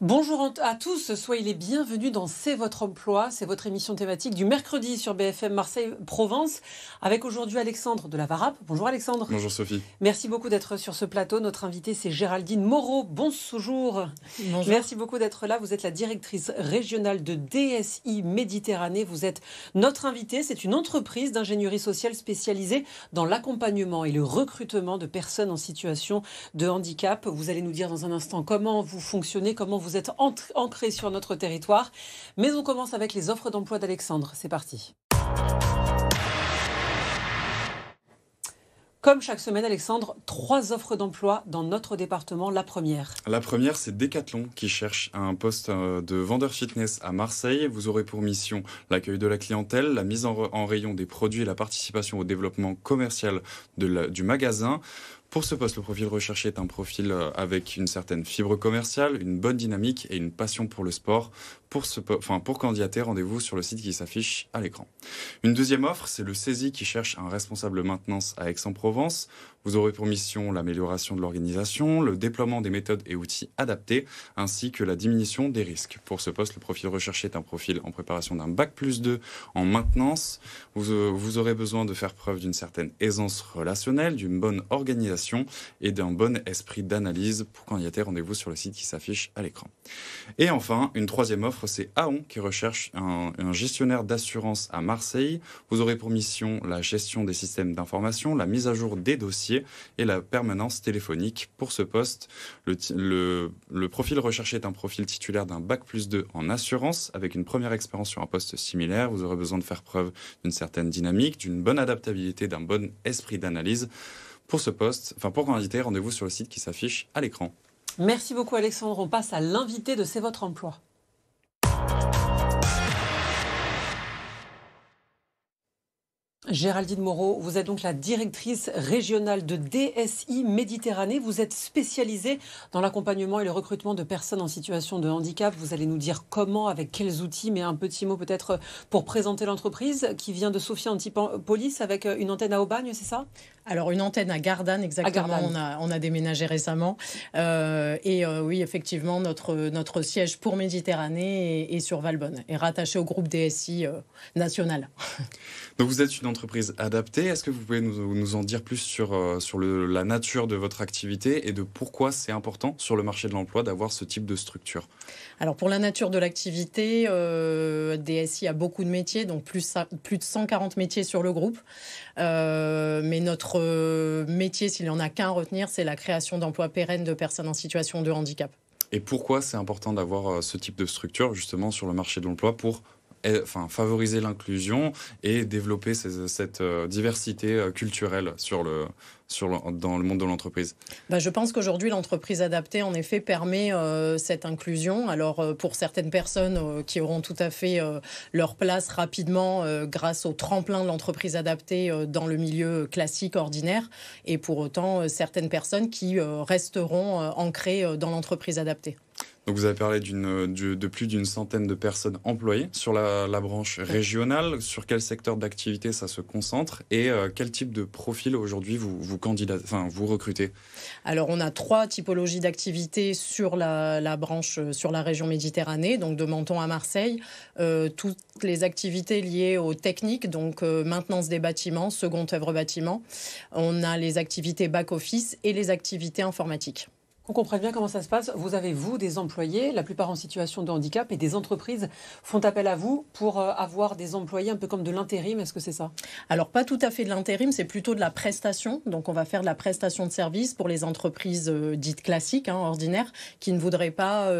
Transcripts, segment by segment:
Bonjour à tous, soyez les bienvenus dans C'est votre emploi, c'est votre émission thématique du mercredi sur BFM Marseille-Provence avec aujourd'hui Alexandre de la Varap. Bonjour Alexandre. Bonjour Sophie. Merci beaucoup d'être sur ce plateau. Notre invitée c'est Géraldine Moreau. Bonjour. Bonjour. Merci beaucoup d'être là. Vous êtes la directrice régionale de DSI Méditerranée. Vous êtes notre invitée. C'est une entreprise d'ingénierie sociale spécialisée dans l'accompagnement et le recrutement de personnes en situation de handicap. Vous allez nous dire dans un instant comment vous fonctionnez, comment vous êtes ancré sur notre territoire. Mais on commence avec les offres d'emploi d'Alexandre. C'est parti. Comme chaque semaine, Alexandre, 3 offres d'emploi dans notre département. La première, c'est Decathlon qui cherche un poste de vendeur fitness à Marseille. Vous aurez pour mission l'accueil de la clientèle, la mise en rayon des produits et la participation au développement commercial du magasin. Pour ce poste, le profil recherché est un profil avec une certaine fibre commerciale, une bonne dynamique et une passion pour le sport. Pour candidater, rendez-vous sur le site qui s'affiche à l'écran. Une deuxième offre, c'est le CESI qui cherche un responsable maintenance à Aix-en-Provence. Vous aurez pour mission l'amélioration de l'organisation, le déploiement des méthodes et outils adaptés, ainsi que la diminution des risques. Pour ce poste, le profil recherché est un profil en préparation d'un Bac+2 en maintenance. Vous aurez besoin de faire preuve d'une certaine aisance relationnelle, d'une bonne organisation et d'un bon esprit d'analyse. Pour candidater, rendez-vous sur le site qui s'affiche à l'écran. Et enfin, une troisième offre, c'est Aon qui recherche un gestionnaire d'assurance à Marseille. Vous aurez pour mission la gestion des systèmes d'information, la mise à jour des dossiers et la permanence téléphonique. Pour ce poste, le profil recherché est un profil titulaire d'un Bac+2 en assurance avec une première expérience sur un poste similaire. Vous aurez besoin de faire preuve d'une certaine dynamique, d'une bonne adaptabilité, d'un bon esprit d'analyse. Pour ce poste, pour candidater, rendez-vous sur le site qui s'affiche à l'écran. Merci beaucoup Alexandre. On passe à l'invité de C'est votre emploi. Géraldine Moreau, vous êtes donc la directrice régionale de DSI Méditerranée. Vous êtes spécialisée dans l'accompagnement et le recrutement de personnes en situation de handicap. Vous allez nous dire comment, avec quels outils, mais un petit mot peut-être pour présenter l'entreprise qui vient de Sophia Antipolis avec une antenne à Aubagne, c'est ça ? Alors, une antenne à Gardanne, exactement. À Gardanne. On a déménagé récemment. Oui, effectivement, notre siège pour Méditerranée est sur Valbonne, est rattaché au groupe DSI national. Donc, vous êtes une entreprise adaptée. Est-ce que vous pouvez nous en dire plus sur la nature de votre activité et de pourquoi c'est important sur le marché de l'emploi d'avoir ce type de structure ? Alors, pour la nature de l'activité, DSI a beaucoup de métiers, donc plus de 140 métiers sur le groupe. Mais notre métier, s'il n'y en a qu'un à retenir, c'est la création d'emplois pérennes de personnes en situation de handicap. Et pourquoi c'est important d'avoir ce type de structure justement sur le marché de l'emploi pour favoriser l'inclusion et développer cette diversité culturelle dans le monde de l'entreprise? Je pense qu'aujourd'hui, l'entreprise adaptée, en effet, permet cette inclusion. Alors, pour certaines personnes qui auront tout à fait leur place rapidement grâce au tremplin de l'entreprise adaptée dans le milieu classique, ordinaire, et pour autant, certaines personnes qui resteront ancrées dans l'entreprise adaptée. Donc vous avez parlé de plus d'une centaine de personnes employées sur la branche régionale. Sur quel secteur d'activité ça se concentre et quel type de profil aujourd'hui vous recrutez? Alors on a 3 typologies d'activités sur la branche, sur la région Méditerranée, donc de Menton à Marseille. Toutes les activités liées aux techniques, donc maintenance des bâtiments, seconde œuvre bâtiment. On a les activités back-office et les activités informatiques. On comprenne bien comment ça se passe. Vous avez, des employés, la plupart en situation de handicap, et des entreprises font appel à vous pour avoir des employés un peu comme de l'intérim. Est-ce que c'est ça ? Alors, pas tout à fait de l'intérim, c'est plutôt de la prestation. Donc, on va faire de la prestation de service pour les entreprises dites classiques, ordinaires, qui ne voudraient pas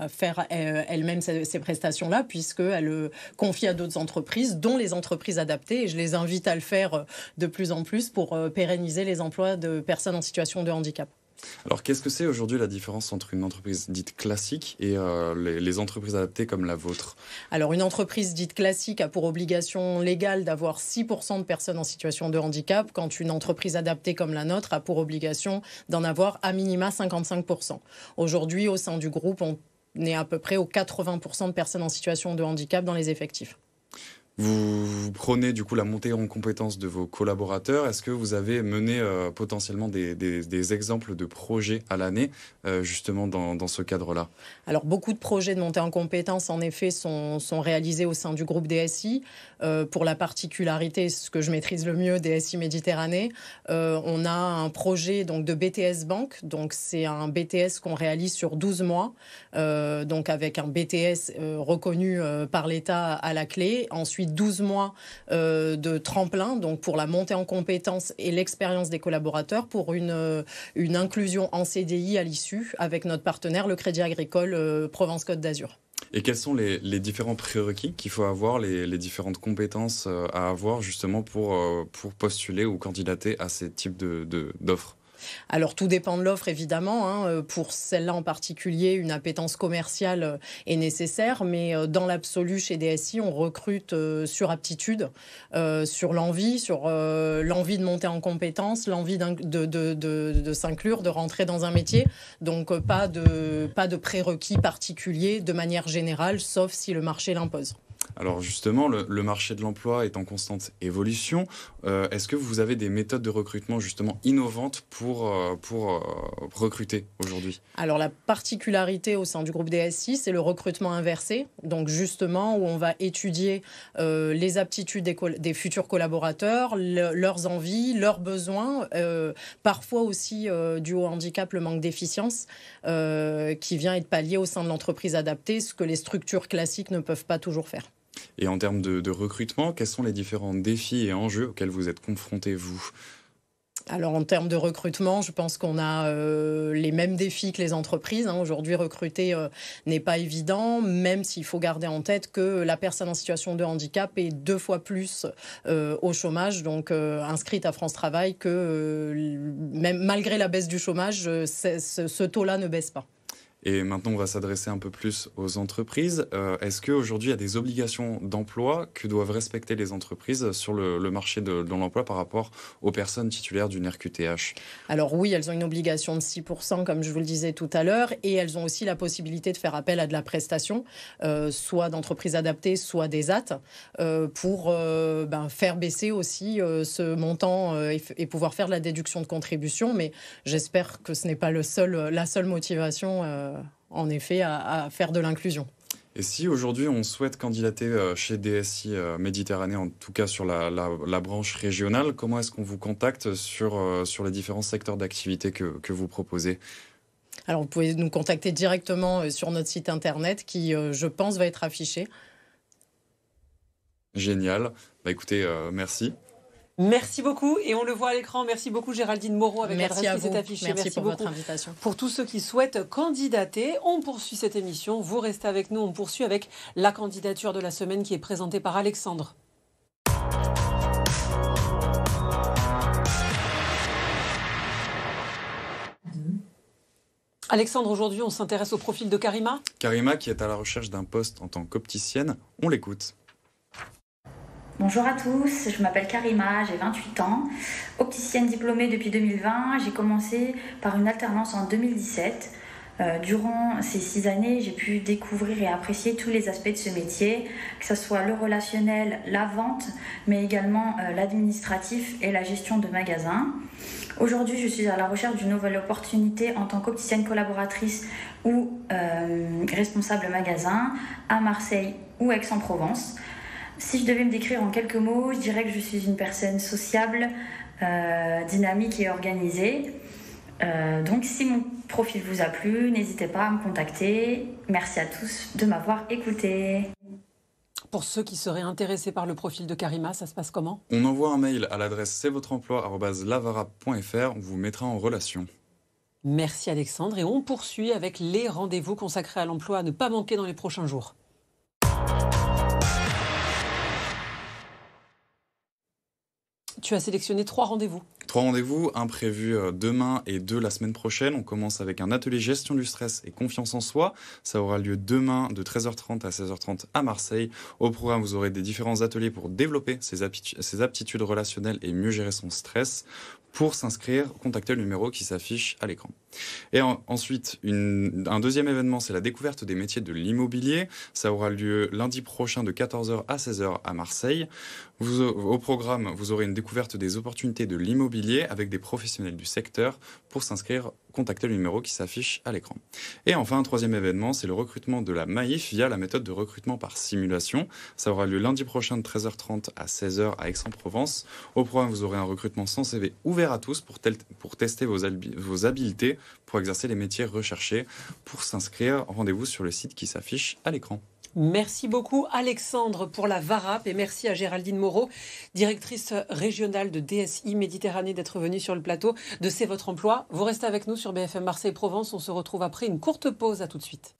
faire elles-mêmes ces prestations-là, puisqu'elles confient à d'autres entreprises, dont les entreprises adaptées. Et je les invite à le faire de plus en plus pour pérenniser les emplois de personnes en situation de handicap. Alors, qu'est-ce que c'est aujourd'hui la différence entre une entreprise dite classique et les entreprises adaptées comme la vôtre ? Alors, une entreprise dite classique a pour obligation légale d'avoir 6% de personnes en situation de handicap, quand une entreprise adaptée comme la nôtre a pour obligation d'en avoir à minima 55%. Aujourd'hui, au sein du groupe, on est à peu près aux 80% de personnes en situation de handicap dans les effectifs. Vous prenez du coup la montée en compétences de vos collaborateurs. Est-ce que vous avez mené potentiellement des exemples de projets à l'année, justement dans ce cadre-là? Alors, beaucoup de projets de montée en compétences, en effet, sont réalisés au sein du groupe DSI. Pour la particularité, ce que je maîtrise le mieux, DSI Méditerranée, on a un projet donc, de BTS Banque. Donc, c'est un BTS qu'on réalise sur 12 mois, donc avec un BTS reconnu par l'État à la clé. Ensuite, 12 mois de tremplin, donc pour la montée en compétences et l'expérience des collaborateurs, pour une inclusion en CDI à l'issue avec notre partenaire, le Crédit Agricole Provence-Côte d'Azur. Et quels sont les différents prérequis qu'il faut avoir, les différentes compétences à avoir justement pour postuler ou candidater à ces types d'offres? Alors, tout dépend de l'offre, évidemment. Pour celle-là en particulier, une appétence commerciale est nécessaire. Mais dans l'absolu, chez DSI, on recrute sur aptitude, sur l'envie de monter en compétences, l'envie de s'inclure, de rentrer dans un métier. Donc, pas de prérequis particuliers de manière générale, sauf si le marché l'impose. Alors justement, le marché de l'emploi est en constante évolution. Est-ce que vous avez des méthodes de recrutement justement innovantes pour recruter aujourd'hui? Alors la particularité au sein du groupe DSI, c'est le recrutement inversé. Donc justement, où on va étudier les aptitudes des futurs collaborateurs, leurs envies, leurs besoins, parfois aussi dû au handicap, le manque d'efficience, qui vient être pallié au sein de l'entreprise adaptée, ce que les structures classiques ne peuvent pas toujours faire. Et en termes de recrutement, quels sont les différents défis et enjeux auxquels vous êtes confrontés, vous? Alors en termes de recrutement, je pense qu'on a les mêmes défis que les entreprises. Aujourd'hui, recruter n'est pas évident, même s'il faut garder en tête que la personne en situation de handicap est 2 fois plus au chômage, donc inscrite à France Travail, que même malgré la baisse du chômage, ce taux-là ne baisse pas. Et maintenant, on va s'adresser un peu plus aux entreprises. Est-ce qu'aujourd'hui, il y a des obligations d'emploi que doivent respecter les entreprises sur le marché de l'emploi par rapport aux personnes titulaires d'une RQTH? Alors oui, elles ont une obligation de 6%, comme je vous le disais tout à l'heure, et elles ont aussi la possibilité de faire appel à de la prestation, soit d'entreprises adaptées, soit des AT, pour faire baisser aussi ce montant et pouvoir faire de la déduction de contribution. Mais j'espère que ce n'est pas la seule motivation en effet, à faire de l'inclusion. Et si aujourd'hui on souhaite candidater chez DSI Méditerranée, en tout cas sur la branche régionale, comment est-ce qu'on vous contacte sur les différents secteurs d'activité que vous proposez? Alors vous pouvez nous contacter directement sur notre site internet qui, je pense, va être affiché. Génial. Écoutez, merci. Merci beaucoup et on le voit à l'écran. Merci beaucoup Géraldine Moreau avec l'adresse qui s'est affichée. Merci pour votre invitation. Pour tous ceux qui souhaitent candidater, on poursuit cette émission. Vous restez avec nous. On poursuit avec la candidature de la semaine qui est présentée par Alexandre. Alexandre, aujourd'hui on s'intéresse au profil de Karima. Karima qui est à la recherche d'un poste en tant qu'opticienne. On l'écoute. Bonjour à tous, je m'appelle Karima, j'ai 28 ans, opticienne diplômée depuis 2020. J'ai commencé par une alternance en 2017. Durant ces 6 années, j'ai pu découvrir et apprécier tous les aspects de ce métier, que ce soit le relationnel, la vente, mais également l'administratif et la gestion de magasins. Aujourd'hui, je suis à la recherche d'une nouvelle opportunité en tant qu'opticienne collaboratrice ou responsable magasin à Marseille ou Aix-en-Provence. Si je devais me décrire en quelques mots, je dirais que je suis une personne sociable, dynamique et organisée. Donc si mon profil vous a plu, n'hésitez pas à me contacter. Merci à tous de m'avoir écouté. Pour ceux qui seraient intéressés par le profil de Karima, ça se passe comment? On envoie un mail à l'adresse c'estvotreemploi@lavara.fr. On vous mettra en relation. Merci Alexandre et on poursuit avec les rendez-vous consacrés à l'emploi à ne pas manquer dans les prochains jours. Tu as sélectionné 3 rendez-vous. 3 rendez-vous, un prévu demain et 2 la semaine prochaine. On commence avec un atelier gestion du stress et confiance en soi. Ça aura lieu demain de 13h30 à 16h30 à Marseille. Au programme, vous aurez des différents ateliers pour développer ses aptitudes relationnelles et mieux gérer son stress. Pour s'inscrire, contactez le numéro qui s'affiche à l'écran. Et ensuite, un deuxième événement, c'est la découverte des métiers de l'immobilier. Ça aura lieu lundi prochain de 14h à 16h à Marseille. Au programme, vous aurez une découverte des opportunités de l'immobilier avec des professionnels du secteur. Pour s'inscrire, contactez le numéro qui s'affiche à l'écran. Et enfin, un troisième événement, c'est le recrutement de la Maïf via la méthode de recrutement par simulation. Ça aura lieu lundi prochain de 13h30 à 16h à Aix-en-Provence. Au programme, vous aurez un recrutement sans CV ouvert à tous pour tester vos habiletés pour exercer les métiers recherchés. Pour s'inscrire, rendez-vous sur le site qui s'affiche à l'écran. Merci beaucoup Alexandre pour la VARAP et merci à Géraldine Moreau, directrice régionale de DSI Méditerranée, d'être venue sur le plateau de C'est votre emploi. Vous restez avec nous sur BFM Marseille Provence. On se retrouve après une courte pause. À tout de suite.